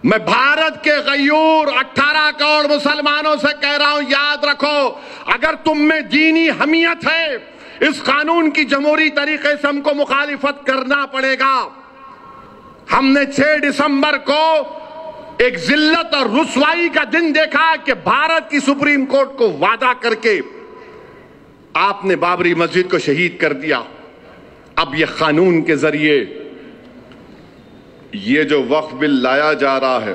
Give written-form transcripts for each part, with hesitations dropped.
मैं भारत के गयूर 18 करोड़ मुसलमानों से कह रहा हूं, याद रखो, अगर तुम में दीनी हमियत है, इस कानून की जमहूरी तरीके से हमको मुखालिफत करना पड़ेगा। हमने 6 दिसंबर को एक जिल्लत और रुसवाई का दिन देखा कि भारत की सुप्रीम कोर्ट को वादा करके आपने बाबरी मस्जिद को शहीद कर दिया। अब यह कानून के जरिए ये जो वक्फ बिल लाया जा रहा है,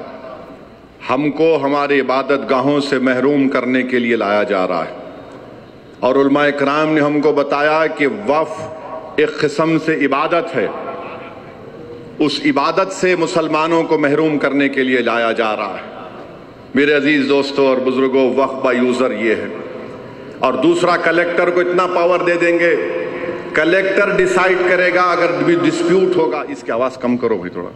हमको हमारे इबादत गाहों से महरूम करने के लिए लाया जा रहा है। और उलमाए कराम ने हमको बताया कि वक्फ एक किस्म से इबादत है, उस इबादत से मुसलमानों को महरूम करने के लिए लाया जा रहा है। मेरे अजीज दोस्तों और बुजुर्गों, वक्फ बाय यूजर ये है। और दूसरा, कलेक्टर को इतना पावर दे देंगे, कलेक्टर डिसाइड करेगा अगर भी डिस्प्यूट होगा। इसकी आवाज कम करो भाई थोड़ा।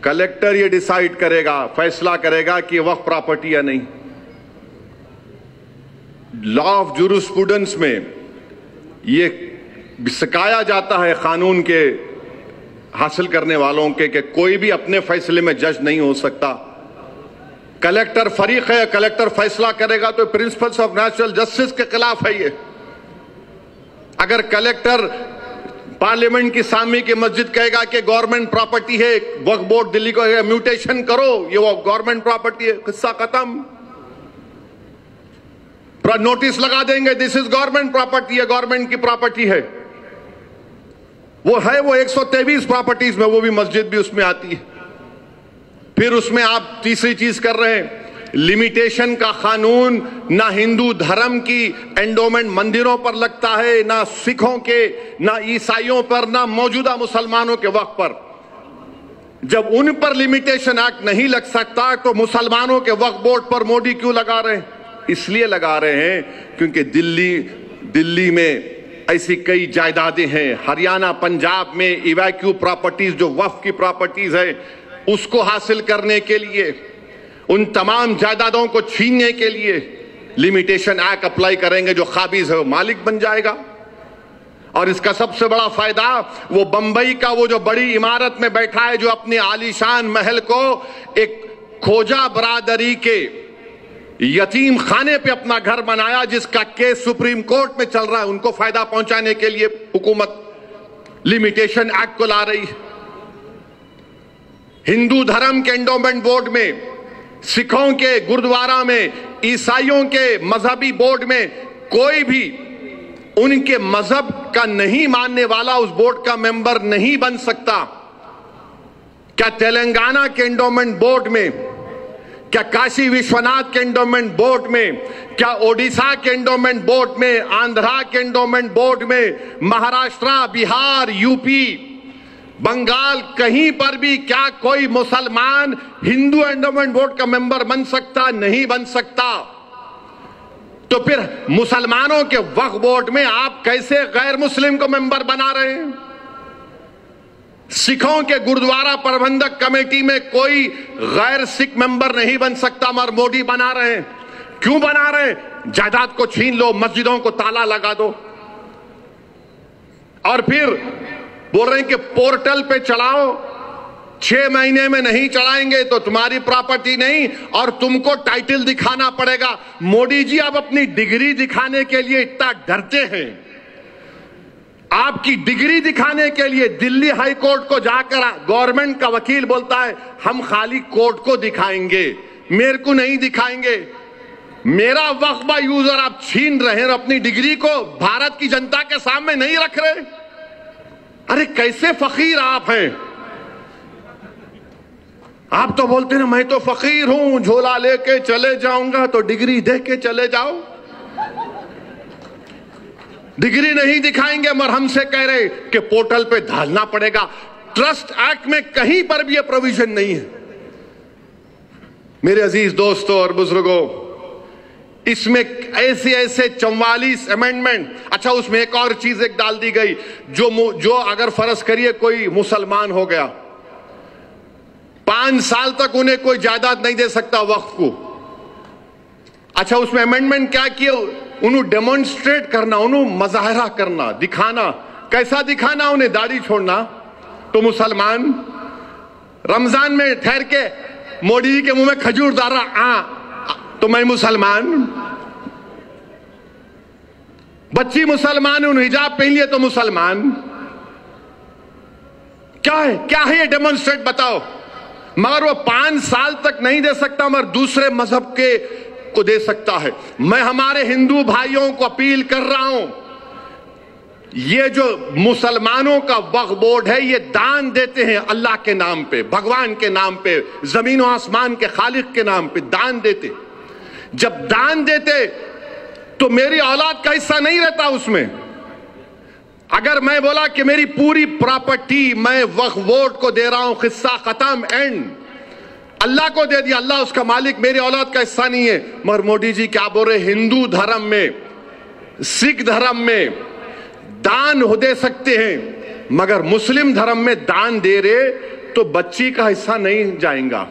कलेक्टर ये डिसाइड करेगा, फैसला करेगा कि वक्फ प्रॉपर्टी या नहीं। लॉ ऑफ जूरिस्प्रूडेंस में ये सिखाया जाता है कानून के हासिल करने वालों के कि कोई भी अपने फैसले में जज नहीं हो सकता। कलेक्टर फरीक है, कलेक्टर फैसला करेगा तो प्रिंसिपल्स ऑफ नेचुरल जस्टिस के खिलाफ है ये। अगर कलेक्टर पार्लियामेंट की सामने की मस्जिद कहेगा कि गवर्नमेंट प्रॉपर्टी है, वक्फ बोर्ड दिल्ली को म्यूटेशन करो, ये वो गवर्नमेंट प्रॉपर्टी है, किस्सा खत्म। नोटिस लगा देंगे, दिस इज गवर्नमेंट प्रॉपर्टी है, गवर्नमेंट की प्रॉपर्टी है। वो 123 प्रॉपर्टीज में, वो भी मस्जिद भी उसमें आती है। फिर उसमें आप तीसरी चीज कर रहे हैं, लिमिटेशन का कानून। ना हिंदू धर्म की एंडोमेंट मंदिरों पर लगता है, ना सिखों के, ना ईसाइयों पर, ना मौजूदा मुसलमानों के वक्फ पर। जब उन पर लिमिटेशन एक्ट नहीं लग सकता तो मुसलमानों के वक्फ बोर्ड पर मोदी क्यों लगा रहे हैं? इसलिए लगा रहे हैं क्योंकि दिल्ली में ऐसी कई जायदादें हैं, हरियाणा पंजाब में इवैक्यू प्रॉपर्टीज जो वक्फ की प्रॉपर्टीज है, उसको हासिल करने के लिए, उन तमाम जायदादों को छीनने के लिए लिमिटेशन एक्ट अप्लाई करेंगे। जो काबिज है वो मालिक बन जाएगा। और इसका सबसे बड़ा फायदा वो बंबई का वो जो बड़ी इमारत में बैठा है, जो अपने आलीशान महल को एक खोजा बरादरी के यतीम खाने पे अपना घर बनाया, जिसका केस सुप्रीम कोर्ट में चल रहा है, उनको फायदा पहुंचाने के लिए हुकूमत लिमिटेशन एक्ट को ला रही है। हिंदू धर्म के एंडोमेंट बोर्ड में, सिखों के गुरुद्वारा में, ईसाइयों के मजहबी बोर्ड में कोई भी उनके मजहब का नहीं मानने वाला उस बोर्ड का मेंबर नहीं बन सकता। क्या तेलंगाना के एंडोमेंट बोर्ड में, क्या काशी विश्वनाथ के एंडोमेंट बोर्ड में, क्या ओडिशा के एंडोमेंट बोर्ड में, आंध्रा के एंडोमेंट बोर्ड में, महाराष्ट्र, बिहार, यूपी, बंगाल, कहीं पर भी क्या कोई मुसलमान हिंदू एंडोमेंट बोर्ड का मेंबर बन सकता? नहीं बन सकता। तो फिर मुसलमानों के वक्फ बोर्ड में आप कैसे गैर मुस्लिम को मेंबर बना रहे हैं? सिखों के गुरुद्वारा प्रबंधक कमेटी में कोई गैर सिख मेंबर नहीं बन सकता, मगर मोदी बना रहे हैं। क्यों बना रहे हैं? जायदाद को छीन लो, मस्जिदों को ताला लगा दो, और फिर बोल रहे हैं कि पोर्टल पे चढ़ाओ, 6 महीने में नहीं चढ़ाएंगे तो तुम्हारी प्रॉपर्टी नहीं, और तुमको टाइटल दिखाना पड़ेगा। मोदी जी, आप अपनी डिग्री दिखाने के लिए इतना डरते हैं, आपकी डिग्री दिखाने के लिए दिल्ली हाई कोर्ट को जाकर गवर्नमेंट का वकील बोलता है हम खाली कोर्ट को दिखाएंगे, मेरे को नहीं दिखाएंगे। मेरा वक्फ यूजर आप छीन रहे हैं, अपनी डिग्री को भारत की जनता के सामने नहीं रख रहे। अरे कैसे फकीर आप हैं? आप तो बोलते हैं मैं तो फकीर हूं, झोला लेके चले जाऊंगा, तो डिग्री दे के चले जाओ। डिग्री नहीं दिखाएंगे, मगर हमसे कह रहे कि पोर्टल पे डालना पड़ेगा। ट्रस्ट एक्ट में कहीं पर भी यह प्रोविजन नहीं है। मेरे अजीज दोस्तों और बुजुर्गों, इसमें ऐसे 44 अमेंडमेंट। अच्छा, उसमें एक और चीज एक डाल दी गई, जो अगर फर्ज करिए कोई मुसलमान हो गया, 5 साल तक उन्हें कोई जायदाद नहीं दे सकता वक्फ को। अच्छा, उसमें अमेंडमेंट क्या किया? उन्हें डेमोन्स्ट्रेट करना, उन्हें मजाहरा करना, दिखाना। कैसा दिखाना? उन्हें दाढ़ी छोड़ना तो मुसलमान, रमजान में ठहर के मोदी जी के मुंह में खजूर डाल रहा, तो मैं मुसलमान। बच्ची मुसलमान, उन हिजाब पहन लिए तो मुसलमान। क्या है ये डेमोन्स्ट्रेट बताओ। मगर वो 5 साल तक नहीं दे सकता, मगर दूसरे मजहब के को दे सकता है। मैं हमारे हिंदू भाइयों को अपील कर रहा हूं, ये जो मुसलमानों का वक्फ बोर्ड है, ये दान देते हैं अल्लाह के नाम पे, भगवान के नाम पे, जमीन और आसमान के खालिक के नाम पे दान देते। जब दान देते तो मेरी औलाद का हिस्सा नहीं रहता उसमें। अगर मैं बोला कि मेरी पूरी प्रॉपर्टी मैं वक्फ बोर्ड को दे रहा हूं, किस्सा खत्म, एंड, अल्लाह को दे दिया, अल्लाह उसका मालिक, मेरी औलाद का हिस्सा नहीं है। मगर मोदी जी क्या बोल रहे, हिंदू धर्म में, सिख धर्म में दान हो दे सकते हैं, मगर मुस्लिम धर्म में दान दे रहे तो बच्ची का हिस्सा नहीं जाएगा।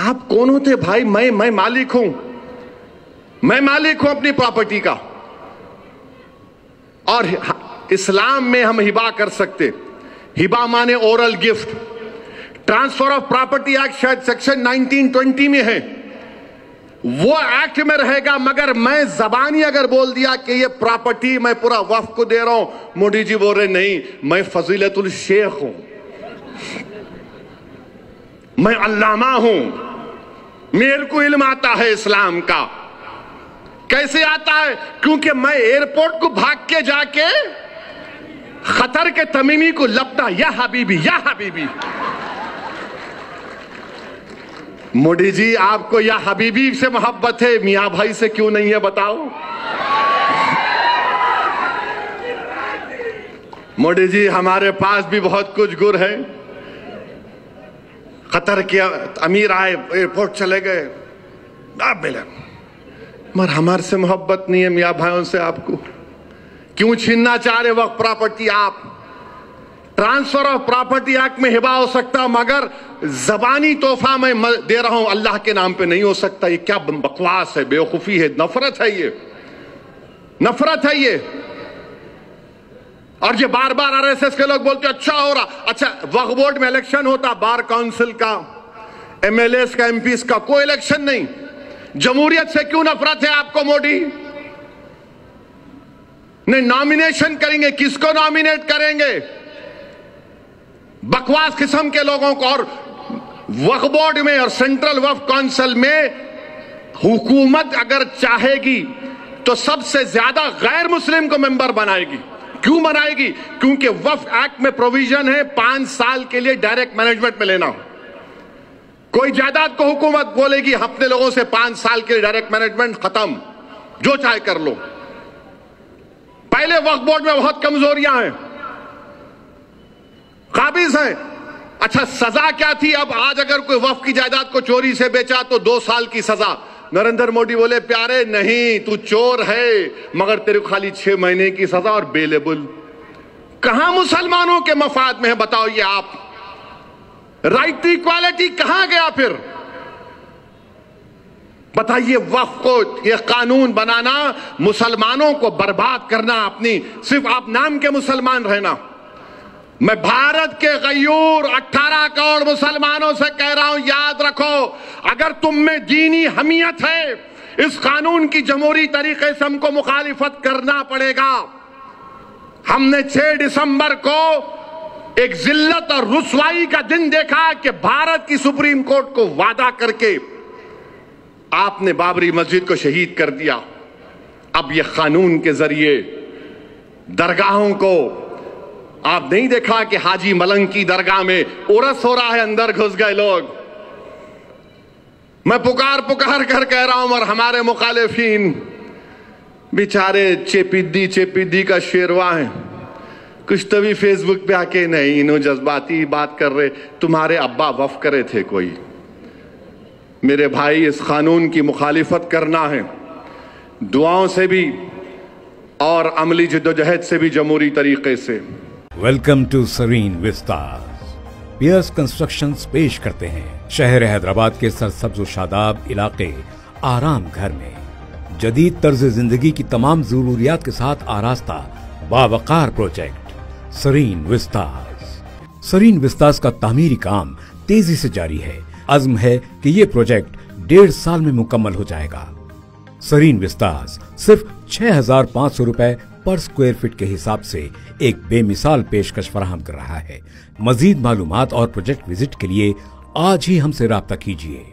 आप कौन होते भाई? मैं मालिक हूं, मैं मालिक हूं अपनी प्रॉपर्टी का। और इस्लाम में हम हिबा कर सकते, हिबा माने oral gift. Transfer of property act शायद सेक्शन 1920 में है, वो एक्ट में रहेगा। मगर मैं जबानी अगर बोल दिया कि ये प्रॉपर्टी मैं पूरा वक्फ को दे रहा हूं, मोदी जी बोल रहे नहीं, मैं फजीलतुल शेख हूं, मैं अल्लामा हूं, मेरे को इल्म आता है इस्लाम का। कैसे आता है? क्योंकि मैं एयरपोर्ट को भाग के जाके खतर के तमीमी को लपटा, या हबीबी, या हबीबी। मोदी जी आपको या हबीबी से मोहब्बत है, मियां भाई से क्यों नहीं है बताओ? मोदी जी हमारे पास भी बहुत कुछ गुर है। कतर के अमीर आए, एयरपोर्ट चले गए, आप मिले, मगर हमारे से मोहब्बत नहीं है मियां भाइयों से। आपको क्यों छीनना चाह रहे वक्त प्रॉपर्टी? आप ट्रांसफर ऑफ प्रॉपर्टी एक्ट में हिबा हो सकता, मगर जबानी तोहफा मैं दे रहा हूं अल्लाह के नाम पे नहीं हो सकता। ये क्या बकवास है, बेवकूफी है, नफरत है, ये नफरत है ये। और ये बार बार आरएसएस के लोग बोलते अच्छा हो रहा। अच्छा, वक्फ बोर्ड में इलेक्शन होता, बार काउंसिल का, एमएलएस का, एमपीस का, कोई इलेक्शन नहीं। जमहूरियत से क्यों नफरत है आपको मोदी? नहीं, नॉमिनेशन करेंगे, किसको नॉमिनेट करेंगे? बकवास किस्म के लोगों को। और वक्फ बोर्ड में और सेंट्रल वक्फ काउंसिल में हुकूमत अगर चाहेगी तो सबसे ज्यादा गैर मुस्लिम को मेंबर बनाएगी। क्यों बनाएगी? क्योंकि वक्फ एक्ट में प्रोविजन है 5 साल के लिए डायरेक्ट मैनेजमेंट में लेना। कोई जायदाद को हुकूमत बोलेगी अपने लोगों से 5 साल के लिए डायरेक्ट मैनेजमेंट खत्म, जो चाहे कर लो। पहले वक्फ बोर्ड में बहुत कमजोरियां हैं, काबिज हैं। अच्छा, सजा क्या थी? अब आज अगर कोई वक्फ की जायदाद को चोरी से बेचा तो 2 साल की सजा। नरेंद्र मोदी बोले प्यारे नहीं, तू चोर है, मगर तेरे को खाली 6 महीने की सजा और बेलेबल। कहां मुसलमानों के मफाद में है बताओ ये आप? राइट टू इक्वालिटी कहां गया फिर? बताइए, वक्फ को यह कानून बनाना, मुसलमानों को बर्बाद करना, अपनी सिर्फ आप नाम के मुसलमान रहना। मैं भारत के गयूर 18 करोड़ मुसलमानों से कह रहा हूं, याद रखो, अगर तुम में दीनी हमीयत है, इस कानून की जमहूरी तरीके से हमको मुखालिफत करना पड़ेगा। हमने 6 दिसंबर को एक जिल्लत और रुसवाई का दिन देखा कि भारत की सुप्रीम कोर्ट को वादा करके आपने बाबरी मस्जिद को शहीद कर दिया। अब यह कानून के जरिए दरगाहों को, आप नहीं देखा कि हाजी मलंग की दरगाह में उरस हो रहा है, अंदर घुस गए लोग। मैं पुकार कर कह रहा हूं, और हमारे मुखालिफिन बेचारे चेपिद्दी का शेरवा है, कुछ तो भी फेसबुक पे आके नहीं, इन्हों जज्बाती बात कर रहे। तुम्हारे अब्बा वफ करे थे कोई? मेरे भाई, इस कानून की मुखालिफत करना है दुआओं से भी और अमली जिद्दोजहद से भी, जमहूरी तरीके से। वेलकम टू सरीन विस्तार। पियर्स कंस्ट्रक्शंस पेश करते हैं शहर हैदराबाद के सरसब्ज शादाब इलाके आराम घर में जदीद तर्ज जिंदगी की तमाम जरूरियात के साथ आरास्ता बावकार प्रोजेक्ट सरीन विस्तार्स। सरीन विस्तार्स का तामीरी काम तेजी से जारी है। अज़्म है कि ये प्रोजेक्ट 1.5 साल में मुकम्मल हो जाएगा। सरीन विस्तास सिर्फ 6,500 रुपए पर स्क्वायर फीट के हिसाब से एक बेमिसाल पेशकश फराहम कर रहा है। मजीद मालूमात और प्रोजेक्ट विजिट के लिए आज ही हमसे राब्ता कीजिए।